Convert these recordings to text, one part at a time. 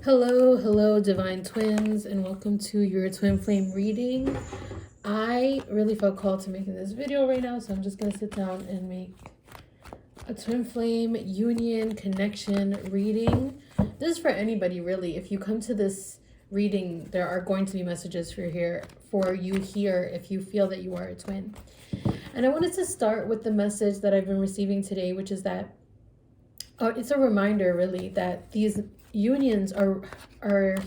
Hello, divine twins, and welcome to your twin flame reading. I really felt called to making this video right now, so I'm just gonna sit down and make a twin flame union connection reading. This is for anybody, really. If you come to this reading, there are going to be messages for you here if you feel that you are a twin. And I wanted to start with the message that I've been receiving today, which is that it's a reminder, really, that these unions are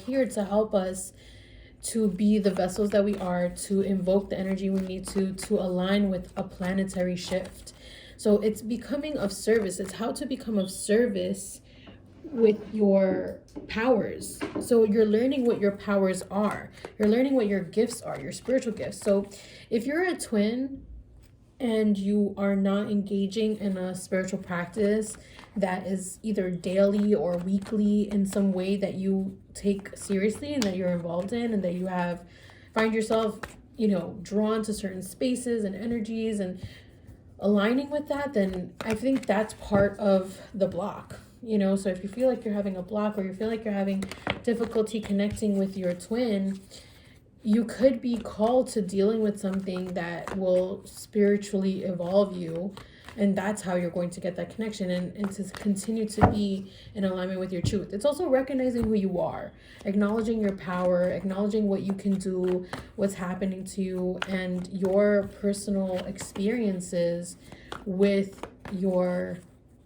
here to help us to be the vessels that we are, to invoke the energy we need to align with a planetary shift. So it's becoming of service. It's how to become of service with your powers. So you're learning what your powers are. You're learning what your gifts are, your spiritual gifts. So if you're a twin and you are not engaging in a spiritual practice that is either daily or weekly in some way that you take seriously and that you're involved in, and that you find yourself, drawn to certain spaces and energies and aligning with that, then I think that's part of the block. So if you feel like you're having a block, or you feel like you're having difficulty connecting with your twin, you could be called to dealing with something that will spiritually evolve you. And that's how you're going to get that connection and to continue to be in alignment with your truth. It's also recognizing who you are, acknowledging your power, acknowledging what you can do, what's happening to you, and your personal experiences with your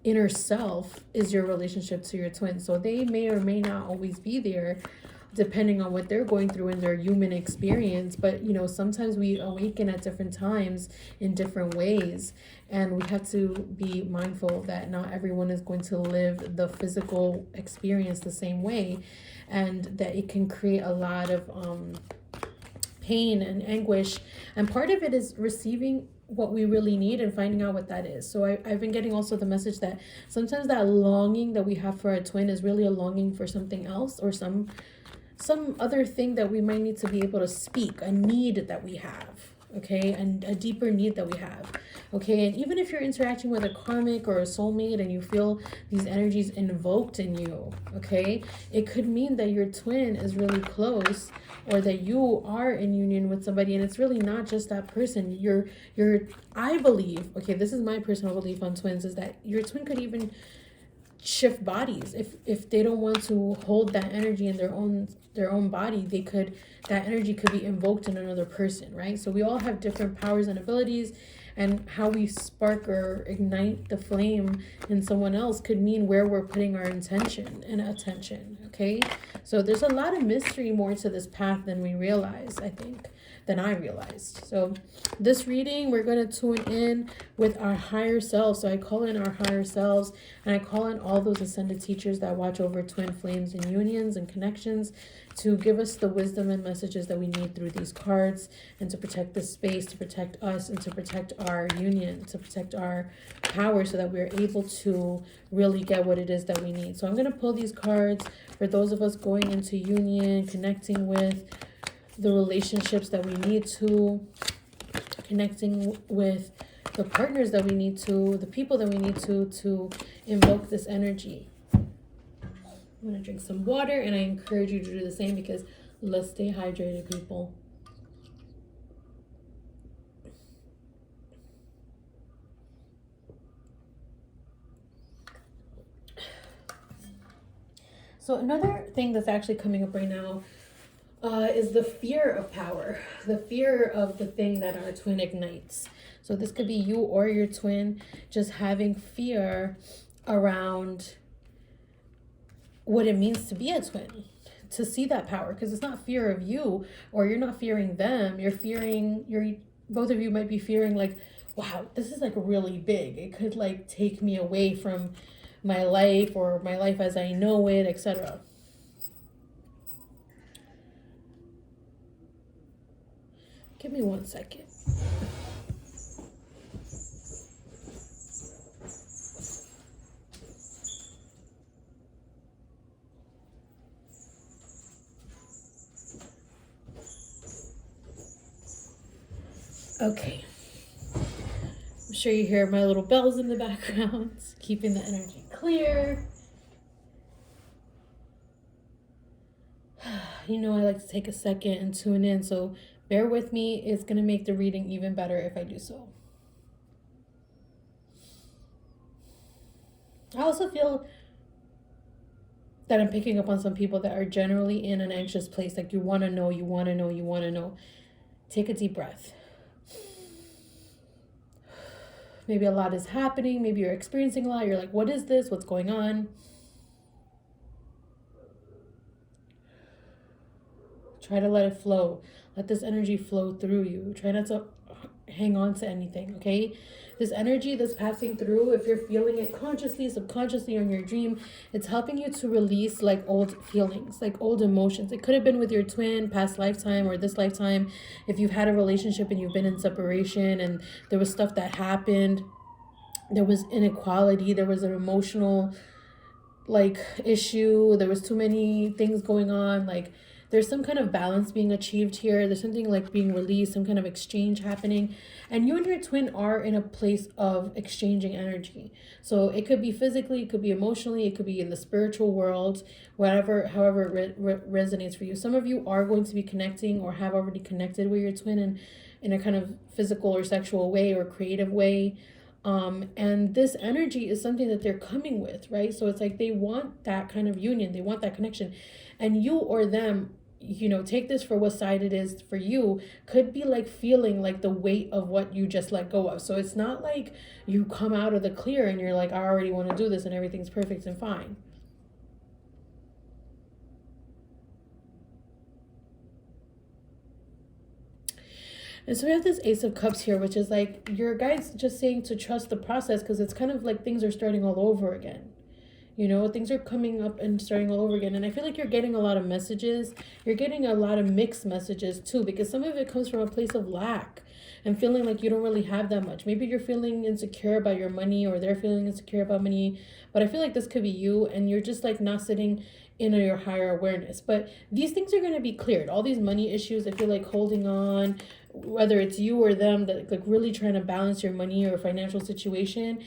inner self is your relationship to your twin. So they may or may not always be there, depending on what they're going through in their human experience. But sometimes we awaken at different times in different ways, and we have to be mindful that not everyone is going to live the physical experience the same way, and that it can create a lot of pain and anguish. And part of it is receiving what we really need and finding out what that is. So I've been getting also the message that sometimes that longing that we have for a twin is really a longing for something else, or some other thing that we might need to be able to speak, a need that we have, okay, and a deeper need that we have, okay. And even if you're interacting with a karmic or a soulmate and you feel these energies invoked in you, okay, it could mean that your twin is really close, or that you are in union with somebody, and it's really not just that person. I believe, okay, this is my personal belief on twins, is that your twin could even shift bodies if they don't want to hold that energy in their own body. That energy could be invoked in another person, right? So we all have different powers and abilities, and how we spark or ignite the flame in someone else could mean where we're putting our intention and attention, okay? So there's a lot of mystery more to this path than we realize, I think, than I realized. So this reading, we're going to tune in with our higher selves. So I call in our higher selves, and I call in all those ascended teachers that watch over twin flames and unions and connections, to give us the wisdom and messages that we need through these cards, and to protect the space, to protect us, and to protect our union, to protect our power, so that we're able to really get what it is that we need. So I'm going to pull these cards for those of us going into union, connecting with the relationships that we need to, connecting with the partners that we need to, the people that we need to invoke this energy. I'm going to drink some water, and I encourage you to do the same, because let's stay hydrated, people. So another thing that's actually coming up right now is the fear of power, the fear of the thing that our twin ignites. So this could be you or your twin just having fear around what it means to be a twin, to see that power, because it's not fear of you, or you're not fearing them. Both of you might be fearing like, wow, this is like really big. It could like take me away from my life, or my life as I know it, etc. Give me 1 second. Okay. I'm sure you hear my little bells in the background, keeping the energy clear. you know, I like to take a second and tune in. So bear with me. It's going to make the reading even better if I do so. I also feel that I'm picking up on some people that are generally in an anxious place. Like you want to know, you want to know, you want to know. Take a deep breath. Maybe a lot is happening. Maybe you're experiencing a lot. You're like, what is this? What's going on? Try to let it flow. Let this energy flow through you. Try not to hang on to anything, okay? This energy that's passing through, if you're feeling it consciously, subconsciously, or in your dream, it's helping you to release like old feelings, like old emotions. It could have been with your twin, past lifetime, or this lifetime. If you've had a relationship and you've been in separation and there was stuff that happened, there was inequality, there was an emotional like issue, there was too many things going on, like there's some kind of balance being achieved here. There's something like being released, some kind of exchange happening. And you and your twin are in a place of exchanging energy. So it could be physically, it could be emotionally, it could be in the spiritual world, whatever, however it resonates for you. Some of you are going to be connecting or have already connected with your twin in a kind of physical or sexual way or creative way. And this energy is something that they're coming with, right? So it's like they want that kind of union, they want that connection. And you or them, you know, take this for what side it is for you, could be like feeling like the weight of what you just let go of. So it's not like you come out of the clear and you're like, I already want to do this and everything's perfect and fine. And so we have this Ace of Cups here, which is like your guide's just saying to trust the process, because it's kind of like things are starting all over again. You know, things are coming up and starting all over again. And I feel like you're getting a lot of messages. You're getting a lot of mixed messages too, because some of it comes from a place of lack and feeling like you don't really have that much. Maybe you're feeling insecure about your money, or they're feeling insecure about money. But I feel like this could be you, and you're just like not sitting in your higher awareness. But these things are going to be cleared. All these money issues, I feel like holding on, whether it's you or them, that like really trying to balance your money or financial situation,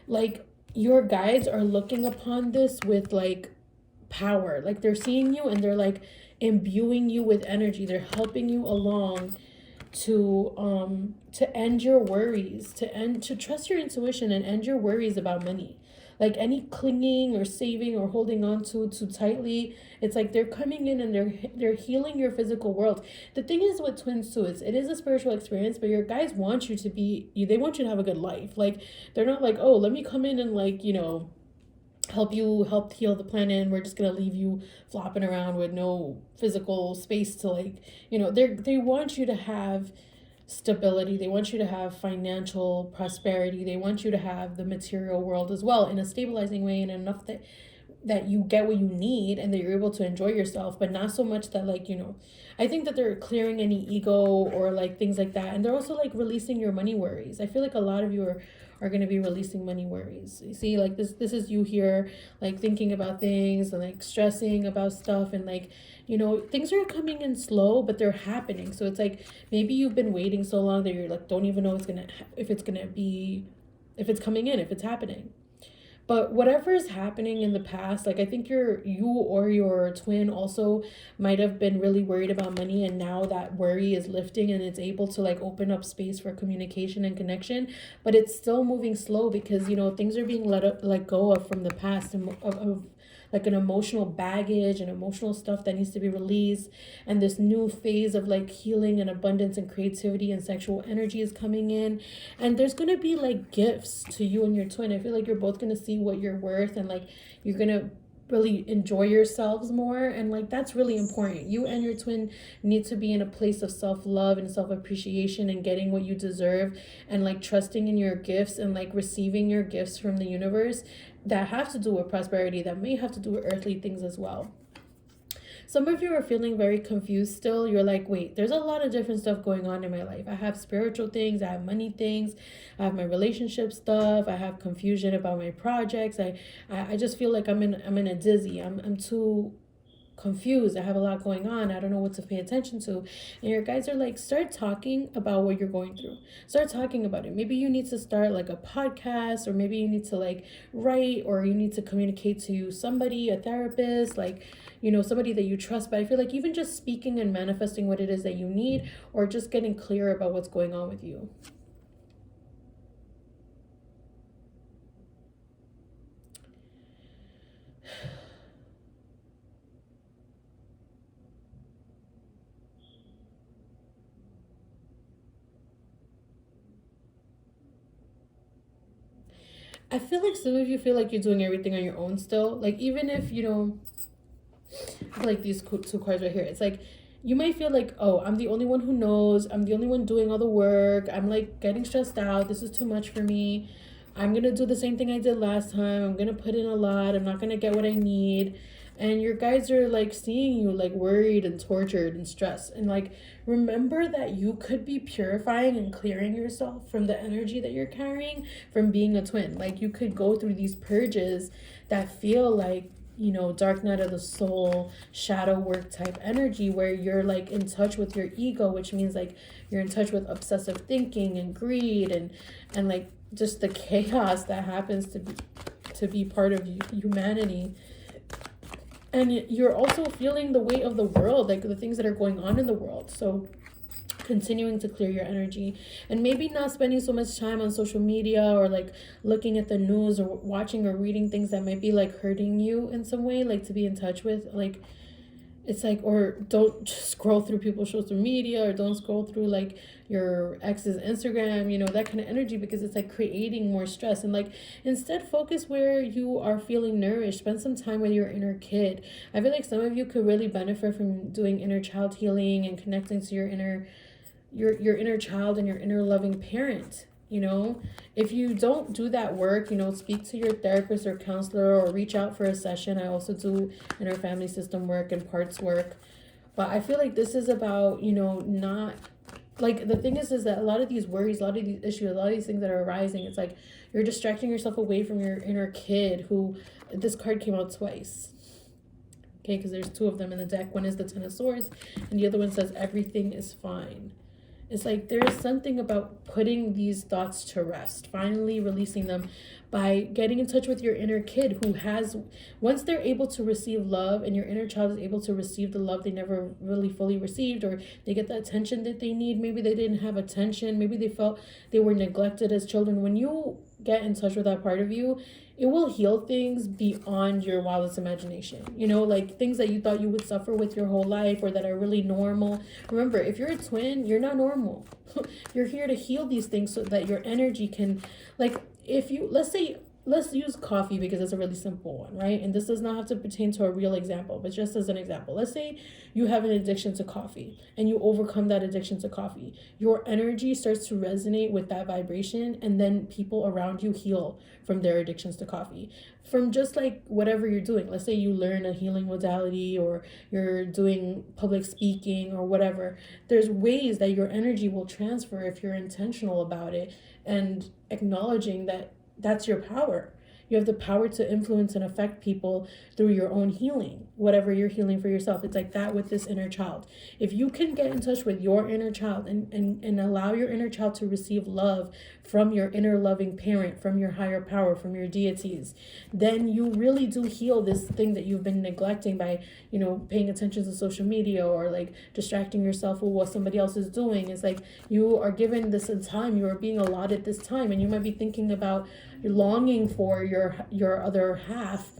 like your guides are looking upon this with like power. Like they're seeing you and they're like imbuing you with energy. They're helping you along to end your worries, to trust your intuition and end your worries about money. Like any clinging or saving or holding on to too tightly, it's like they're coming in and they're healing your physical world. The thing is with twins too, it is a spiritual experience, but your guys want you to be, they want you to have a good life. Like they're not like, oh, let me come in and like, you know, help heal the planet, and we're just gonna leave you flopping around with no physical space to like, you know, they want you to have stability. They want you to have financial prosperity. They want you to have the material world as well in a stabilizing way, and enough that you get what you need and that you're able to enjoy yourself, but not so much that like, you know, I think that they're clearing any ego or like things like that. And they're also like releasing your money worries. I feel like a lot of you are going to be releasing money worries. You see, like this is you here, like thinking about things and like stressing about stuff, and like, you know, things are coming in slow, but they're happening. So it's like maybe you've been waiting so long that you're like, don't even know if it's coming in, if it's happening. But whatever is happening in the past, like I think you or your twin also might have been really worried about money, and now that worry is lifting and it's able to like open up space for communication and connection. But it's still moving slow because, you know, things are being let go of from the past, and of like an emotional baggage and emotional stuff that needs to be released. And this new phase of like healing and abundance and creativity and sexual energy is coming in. And there's going to be like gifts to you and your twin. I feel like you're both going to see what you're worth, and like you're going to really enjoy yourselves more. And like that's really important. You and your twin need to be in a place of self-love and self-appreciation and getting what you deserve, and like trusting in your gifts and like receiving your gifts from the universe that have to do with prosperity, that may have to do with earthly things as well. Some of you are feeling very confused still. You're like, wait, there's a lot of different stuff going on in my life. I have spiritual things, I have money things, I have my relationship stuff, I have confusion about my projects. I just feel like I'm in a dizzy. I'm too confused. I have a lot going on. I don't know what to pay attention to. And your guys are like, start talking about what you're going through. Start talking about it. Maybe you need to start like a podcast, or maybe you need to like write, or you need to communicate to somebody, a therapist, like, somebody that you trust. But I feel like even just speaking and manifesting what it is that you need, or just getting clear about what's going on with you. I feel like some of you feel like you're doing everything on your own still. Like, even if, like these two cards right here, it's like, you might feel like, oh, I'm the only one who knows. I'm the only one doing all the work. I'm like getting stressed out. This is too much for me. I'm going to do the same thing I did last time. I'm going to put in a lot. I'm not going to get what I need. And your guys are like seeing you like worried and tortured and stressed. And like, remember that you could be purifying and clearing yourself from the energy that you're carrying from being a twin. Like, you could go through these purges that feel like, dark night of the soul, shadow work type energy, where you're like in touch with your ego, which means like you're in touch with obsessive thinking and greed and like just the chaos that happens to be part of humanity. And you're also feeling the weight of the world, like the things that are going on in the world. So continuing to clear your energy, and maybe not spending so much time on social media, or like looking at the news, or watching or reading things that might be like hurting you in some way, like to be in touch with, like, it's like, or don't scroll through people's social media, or don't scroll through like your ex's Instagram, that kind of energy, because it's like creating more stress. And like, instead focus where you are feeling nourished. Spend some time with your inner kid. I feel like some of you could really benefit from doing inner child healing and connecting to your inner child and your inner loving parent. If you don't do that work, speak to your therapist or counselor, or reach out for a session. I also do inner family system work and parts work. But I feel like this is about, not, like, the thing is that a lot of these worries, a lot of these issues, a lot of these things that are arising, it's like you're distracting yourself away from your inner kid, who, this card came out twice. Okay, because there's two of them in the deck. One is the Ten of Swords, and the other one says everything is fine. It's like there's something about putting these thoughts to rest, finally releasing them by getting in touch with your inner kid, who has, once they're able to receive love, and your inner child is able to receive the love they never really fully received, or they get the attention that they need. Maybe they didn't have attention. Maybe they felt they were neglected as children. When you get in touch with that part of you, it will heal things beyond your wildest imagination. Like things that you thought you would suffer with your whole life, or that are really normal. Remember, if you're a twin, you're not normal. You're here to heal these things so that your energy can, like, if you, let's use coffee, because it's a really simple one, right? And this does not have to pertain to a real example, but just as an example, let's say you have an addiction to coffee and you overcome that addiction to coffee. Your energy starts to resonate with that vibration, and then people around you heal from their addictions to coffee. From just like whatever you're doing. Let's say you learn a healing modality, or you're doing public speaking, or whatever. There's ways that your energy will transfer if you're intentional about it, and acknowledging that that's your power. You have the power to influence and affect people through your own healing, whatever you're healing for yourself. It's like that with this inner child. If you can get in touch with your inner child, and allow your inner child to receive love from your inner loving parent, from your higher power, from your deities, then you really do heal this thing that you've been neglecting by, paying attention to social media, or like distracting yourself with what somebody else is doing. It's like you are given this time, you are being allotted this time, and you might be thinking about, you're longing for your other half,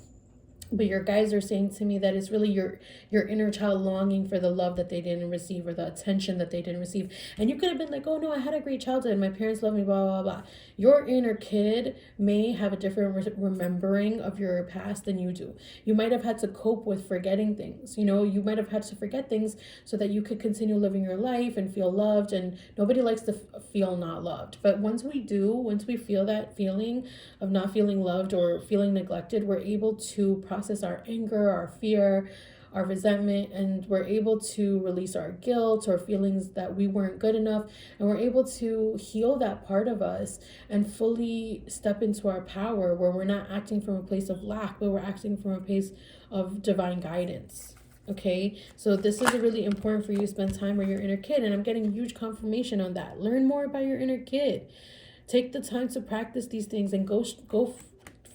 but your guys are saying to me that it's really your inner child longing for the love that they didn't receive, or the attention that they didn't receive. And you could have been like, oh no, I had a great childhood, my parents love me, blah blah blah. Your inner kid may have a different remembering of your past than you do. You might have had to cope with forgetting things. You might have had to forget things so that you could continue living your life and feel loved. And nobody likes to feel not loved, but once we feel that feeling of not feeling loved or feeling neglected, we're able to process our anger, our fear, our resentment, and we're able to release our guilt or feelings that we weren't good enough, and we're able to heal that part of us and fully step into our power, where we're not acting from a place of lack, but we're acting from a place of divine guidance. Okay, so this is really important for you to spend time with your inner kid, and I'm getting huge confirmation on that. Learn more about your inner kid. Take the time to practice these things and go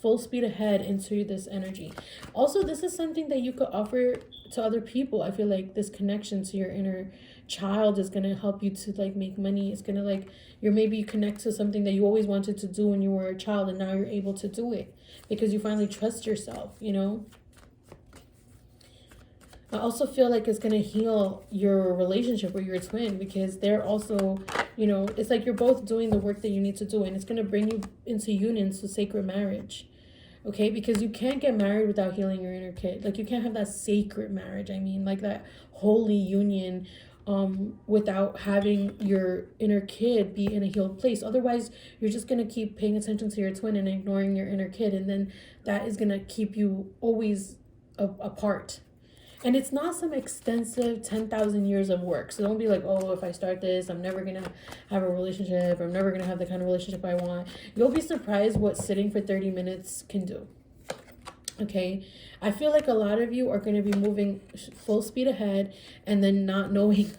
full speed ahead into this energy. Also, this is something that you could offer to other people. I feel like this connection to your inner child is going to help you to like make money. It's going to like maybe you connect to something that you always wanted to do when you were a child, and now you're able to do it because you finally trust yourself, you know? I also feel like it's going to heal your relationship with your twin, because they're also, you know, it's like you're both doing the work that you need to do, and it's going to bring you into union to sacred marriage. Okay, because you can't get married without healing your inner kid. Like, you can't have that sacred marriage. I mean, like that holy union without having your inner kid be in a healed place. Otherwise, you're just going to keep paying attention to your twin and ignoring your inner kid. And then that is going to keep you always apart. And it's not some extensive 10,000 years of work. So don't be like, oh, if I start this, I'm never going to have a relationship. I'm never going to have the kind of relationship I want. You'll be surprised what sitting for 30 minutes can do. Okay? I feel like a lot of you are going to be moving full speed ahead and then not knowing,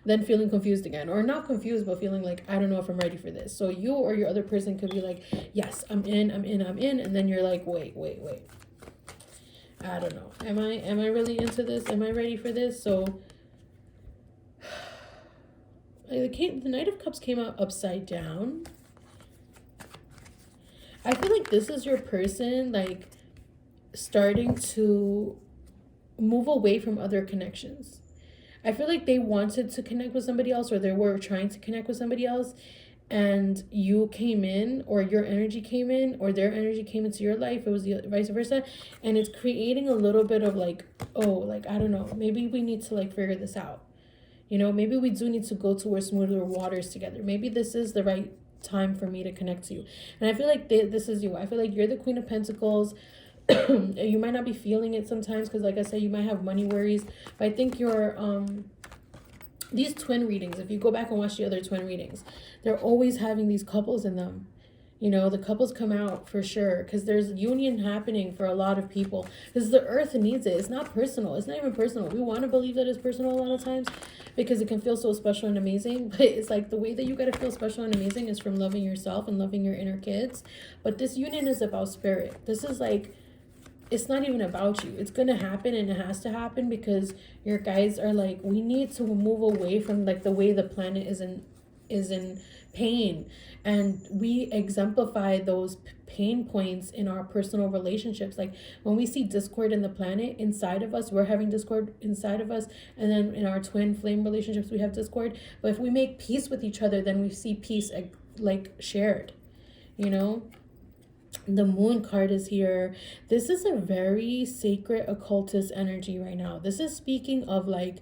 then feeling confused again. Or not confused, but feeling like, I don't know if I'm ready for this. So you or your other person could be like, yes, I'm in. And then you're like, wait. I don't know. Am I really into this? Am I ready for this? So the Knight of Cups came out upside down. I feel like this is your person like starting to move away from other connections. I feel like they wanted to connect with somebody else, or they were trying to connect with somebody else, and you came in, or your energy came in, or their energy came into your life. It was the vice versa, and it's creating a little bit of like, oh, like, I don't know, maybe we need to like figure this out, you know, maybe we do need to go towards smoother waters together. Maybe this is the right time for me to connect to you. And I feel like this is you. I feel like you're the Queen of Pentacles. You might not be feeling it sometimes because, like I said, you might have money worries, but I think you're these twin readings, if you go back and watch the other twin readings, they're always having these couples in them. You know, the couples come out for sure because there's union happening for a lot of people, because the earth needs it. It's not personal. It's not even personal. We want to believe that it's personal a lot of times because it can feel so special and amazing, but it's like the way that you got to feel special and amazing is from loving yourself and loving your inner kids. But this union is about spirit. This is like, it's not even about you. It's gonna happen, and it has to happen because your guys are like, we need to move away from like the way the planet is in pain, and we exemplify those pain points in our personal relationships. Like when we see discord in the planet inside of us, we're having discord inside of us, and then in our twin flame relationships we have discord. But if we make peace with each other, then we see peace like shared, you know. The Moon card is here. This is a very sacred occultist energy right now. This is speaking of like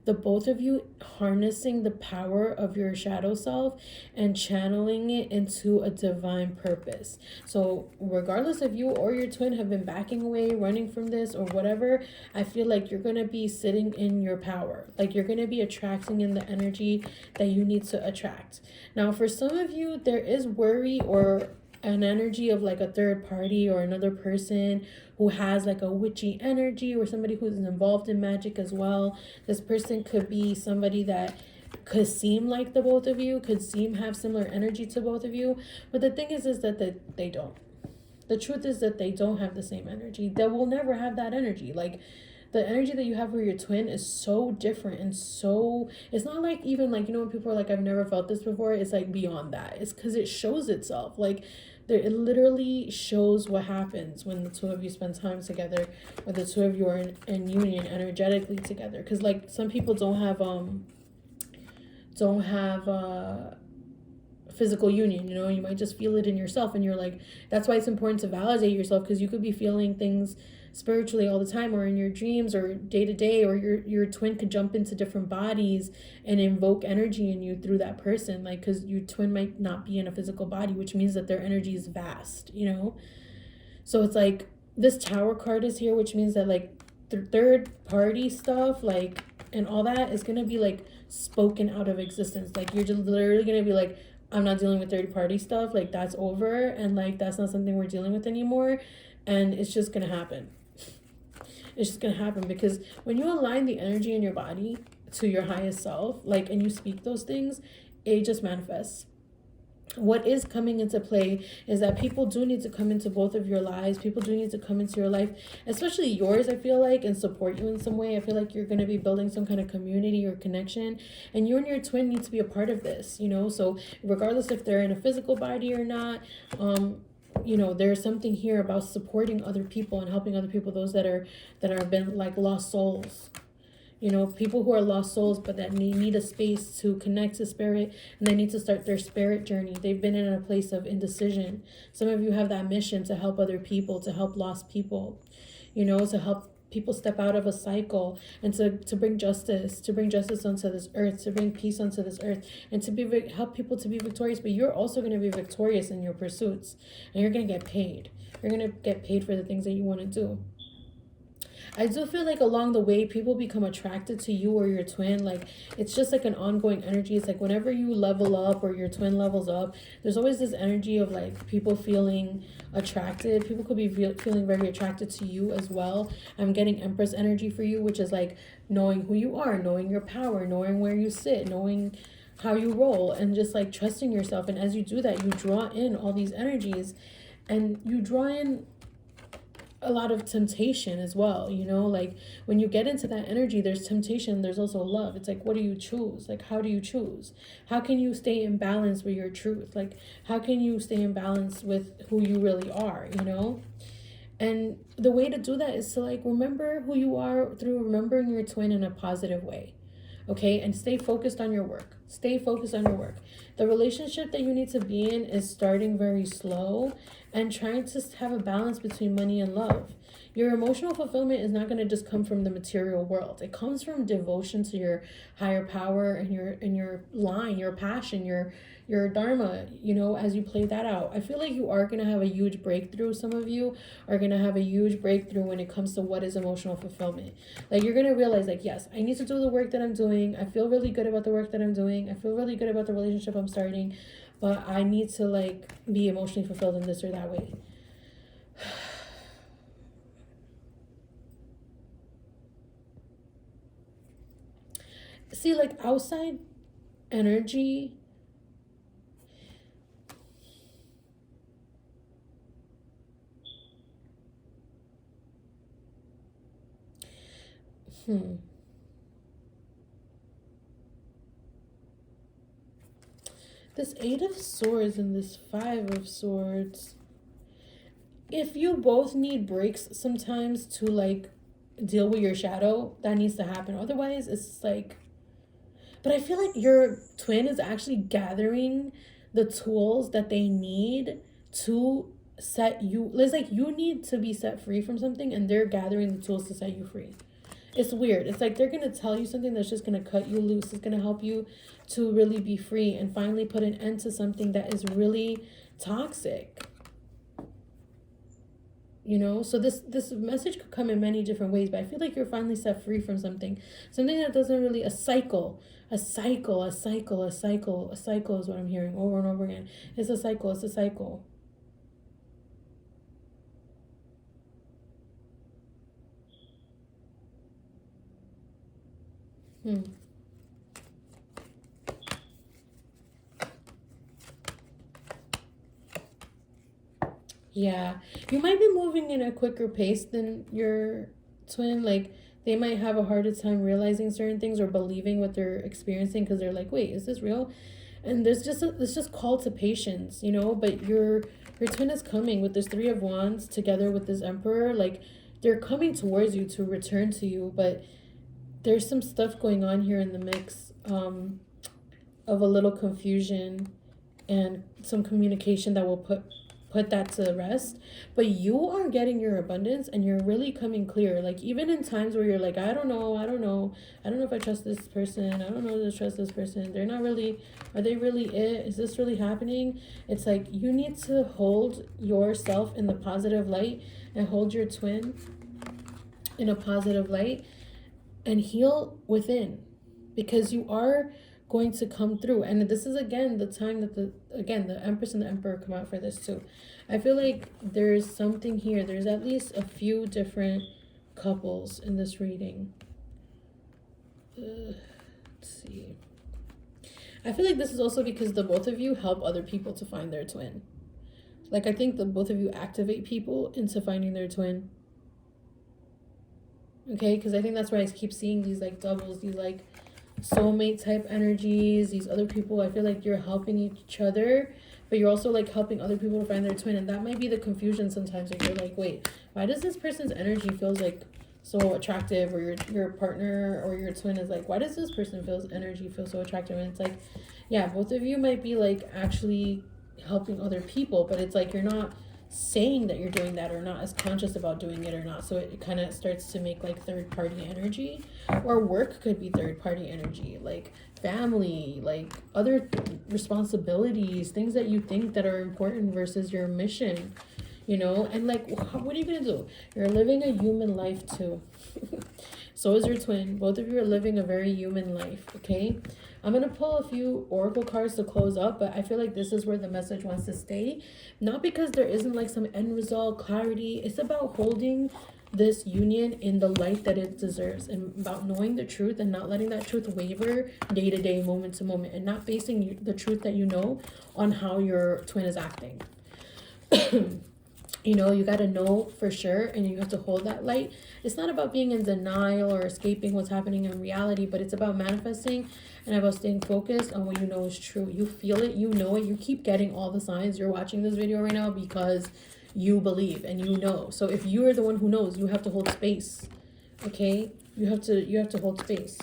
the both of you harnessing the power of your shadow self and channeling it into a divine purpose. So regardless if you or your twin have been backing away, running from this or whatever, I feel like you're going to be sitting in your power. Like you're going to be attracting in the energy that you need to attract. Now, for some of you, there is worry or an energy of like a third party or another person who has like a witchy energy, or somebody who's involved in magic as well. This person could be somebody that could seem like the both of you, could seem have similar energy to both of you, but the thing is that they don't. The truth is that they don't have the same energy. They will never have that energy. Like the energy that you have with your twin is so different, and so it's not like, even like, you know, when people are like, I've never felt this before, it's like beyond that. It's because it shows itself. Like it literally shows what happens when the two of you spend time together, or the two of you are in union energetically together. Because like some people don't have physical union, you know. You might just feel it in yourself, and you're like, that's why it's important to validate yourself, because you could be feeling things spiritually all the time, or in your dreams, or day to day, or your twin could jump into different bodies and invoke energy in you through that person, like, because your twin might not be in a physical body, which means that their energy is vast, you know. So it's like this Tower card is here, which means that like third party stuff, like, and all that is gonna be like spoken out of existence. Like you're just literally gonna be like, I'm not dealing with third party stuff, like that's over, and like that's not something we're dealing with anymore, and it's just gonna happen. It's just gonna happen, because when you align the energy in your body to your highest self, like, and you speak those things, it just manifests. What is coming into play is that people do need to come into both of your lives. People do need to come into your life, especially yours, I feel like, and support you in some way. I feel like you're going to be building some kind of community or connection, and you and your twin need to be a part of this, you know? So regardless if they're in a physical body or not, you know, there's something here about supporting other people and helping other people, those that are been like lost souls. You know, people who are lost souls, but that need a space to connect to spirit, and they need to start their spirit journey. They've been in a place of indecision. Some of you have that mission to help other people, to help lost people, you know, to help people step out of a cycle, and to bring justice, onto this earth, to bring peace onto this earth, and to help people to be victorious. But you're also going to be victorious in your pursuits, and you're going to get paid. You're going to get paid for the things that you want to do. I do feel like along the way, people become attracted to you or your twin. Like, it's just like an ongoing energy. It's like whenever you level up or your twin levels up, there's always this energy of like people feeling attracted. People could be feeling very attracted to you as well. I'm getting Empress energy for you, which is like knowing who you are, knowing your power, knowing where you sit, knowing how you roll, and just like trusting yourself. And as you do that, you draw in all these energies, and you draw in a lot of temptation as well, you know? Like, when you get into that energy, there's temptation, there's also love. It's like, what do you choose? Like, how do you choose? How can you stay in balance with your truth? Like, how can you stay in balance with who you really are, you know? And the way to do that is to like remember who you are through remembering your twin in a positive way. Okay, and stay focused on your work. Stay focused on your work. The relationship that you need to be in is starting very slow and trying to have a balance between money and love. Your emotional fulfillment is not going to just come from the material world. It comes from devotion to your higher power and your line, your passion, your dharma, you know, as you play that out. I feel like you are going to have a huge breakthrough. Some of you are going to have a huge breakthrough when it comes to what is emotional fulfillment. Like, you're going to realize, like, yes, I need to do the work that I'm doing. I feel really good about the work that I'm doing. I feel really good about the relationship I'm starting, but I need to like be emotionally fulfilled in this or that way. See, like, outside energy, this 8 of Swords and this 5 of Swords, if you both need breaks sometimes to like deal with your shadow, that needs to happen. Otherwise, it's like, but I feel like your twin is actually gathering the tools that they need to set you. It's like you need to be set free from something, and they're gathering the tools to set you free. It's weird. It's like they're going to tell you something that's just going to cut you loose. It's going to help you to really be free and finally put an end to something that is really toxic. You know, so this message could come in many different ways, but I feel like you're finally set free from something that doesn't really, a cycle is what I'm hearing over and over again. It's a cycle. Yeah, you might be moving in a quicker pace than your twin. Like, they might have a harder time realizing certain things or believing what they're experiencing, because they're like, wait, is this real? And it's just call to patience, you know. But your twin is coming with this 3 of Wands together with this Emperor. Like, they're coming towards you to return to you, but there's some stuff going on here in the mix, of a little confusion and some communication that will put that to rest. But you are getting your abundance, and you're really coming clear. Like, even in times where you're like, I don't know if I trust this person, I don't know if I trust this person, they're not really, are they really it, is this really happening? It's like you need to hold yourself in the positive light and hold your twin in a positive light and heal within, because you are going to come through. And this is again the time that the Empress and the Emperor come out for this too. I feel like there's something here. There's at least a few different couples in this reading. Let's see. I feel like this is also because the both of you help other people to find their twin. Like, I think the both of you activate people into finding their twin. Okay, because I think that's why I keep seeing these like doubles, these like soulmate type energies, these other people. I feel like you're helping each other, but you're also like helping other people to find their twin. And that might be the confusion sometimes. Like, you're like, wait, why does this person's energy feels like so attractive? Or your partner or your twin is like, why does this person feels energy feel so attractive? And it's like, yeah, both of you might be like actually helping other people, but it's like you're not saying that you're doing that or not as conscious about doing it or not. So it kind of starts to make like third party energy, or work could be third party energy, like family, like other responsibilities, things that you think that are important versus your mission, you know. And like, what are you gonna do? You're living a human life too. So is your twin. Both of you are living a very human life. Okay, I'm gonna pull a few oracle cards to close up, but I feel like this is where the message wants to stay. Not because there isn't like some end result clarity. It's about holding this union in the light that it deserves, and about knowing the truth and not letting that truth waver day to day, moment to moment, and not basing the truth that you know on how your twin is acting. You know, you got to know for sure, and you have to hold that light. It's not about being in denial or escaping what's happening in reality, but it's about manifesting and about staying focused on what you know is true. You feel it, you know it, you keep getting all the signs. You're watching this video right now because you believe and you know. So if you are the one who knows, you have to hold space. Okay? You have to hold space.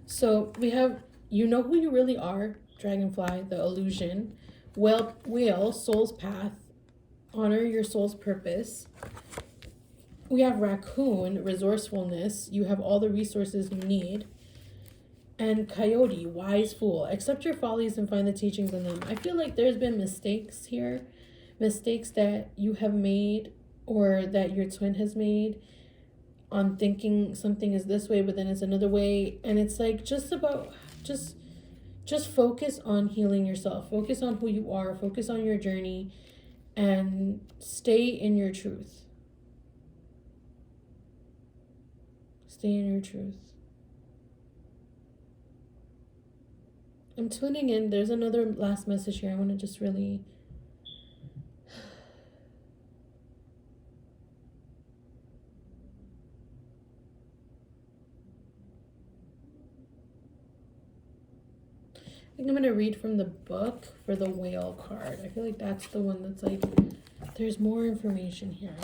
So we have, you know who you really are, dragonfly, the illusion, whale, soul's path, honor your soul's purpose. We have raccoon, resourcefulness, you have all the resources you need. And coyote, wise fool, accept your follies and find the teachings in them. I feel like there's been mistakes here, mistakes that you have made or that your twin has made, on thinking something is this way but then it's another way. And it's like just about just focus on healing yourself, focus on who you are, focus on your journey, and stay in your truth. Stay in your truth. I'm tuning in. There's another last message here. I want to just really I think I'm going to read from the book for the whale card. I feel like that's the one that's like, there's more information here.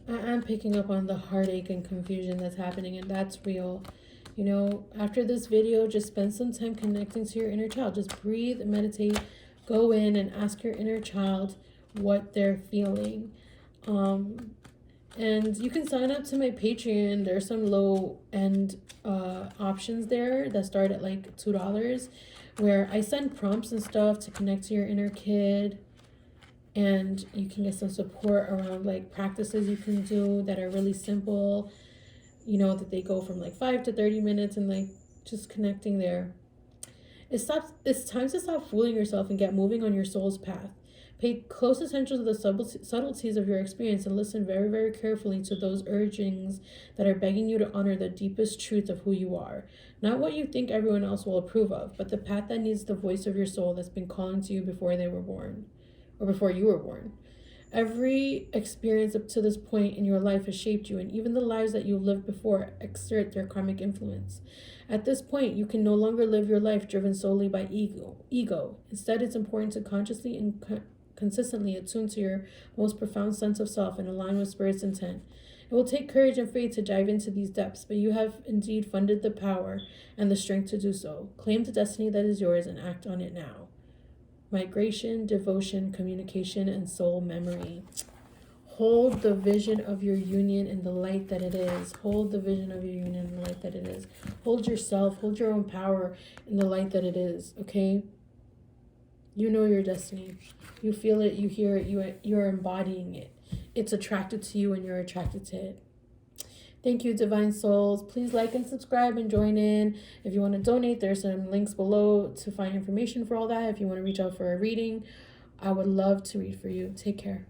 I am picking up on the heartache and confusion that's happening, and that's real. You know, after this video, just spend some time connecting to your inner child. Just breathe, meditate, go in and ask your inner child what they're feeling. And you can sign up to my Patreon. There's some low-end options there that start at like $2, where I send prompts and stuff to connect to your inner kid. And you can get some support around like practices you can do that are really simple. You know, that they go from like 5 to 30 minutes, and like just connecting there. It's time to stop fooling yourself and get moving on your soul's path. Pay close attention to the subtleties of your experience and listen very, very carefully to those urgings that are begging you to honor the deepest truth of who you are. Not what you think everyone else will approve of, but the path that needs the voice of your soul that's been calling to you before they were born, or before you were born. Every experience up to this point in your life has shaped you, and even the lives that you've lived before exert their karmic influence. At this point, you can no longer live your life driven solely by ego. Instead, it's important to consciously and consistently attune to your most profound sense of self and align with Spirit's intent. It will take courage and faith to dive into these depths, but you have indeed funded the power and the strength to do so. Claim the destiny that is yours and act on it now. Migration, devotion, communication, and soul memory. Hold the vision of your union in the light that it is. Hold the vision of your union in the light that it is. Hold yourself, hold your own power in the light that it is, okay? You know your destiny. You feel it, you hear it, you're embodying it. It's attracted to you and you're attracted to it. Thank you, Divine Souls. Please like and subscribe and join in. If you want to donate, there's some links below to find information for all that. If you want to reach out for a reading, I would love to read for you. Take care.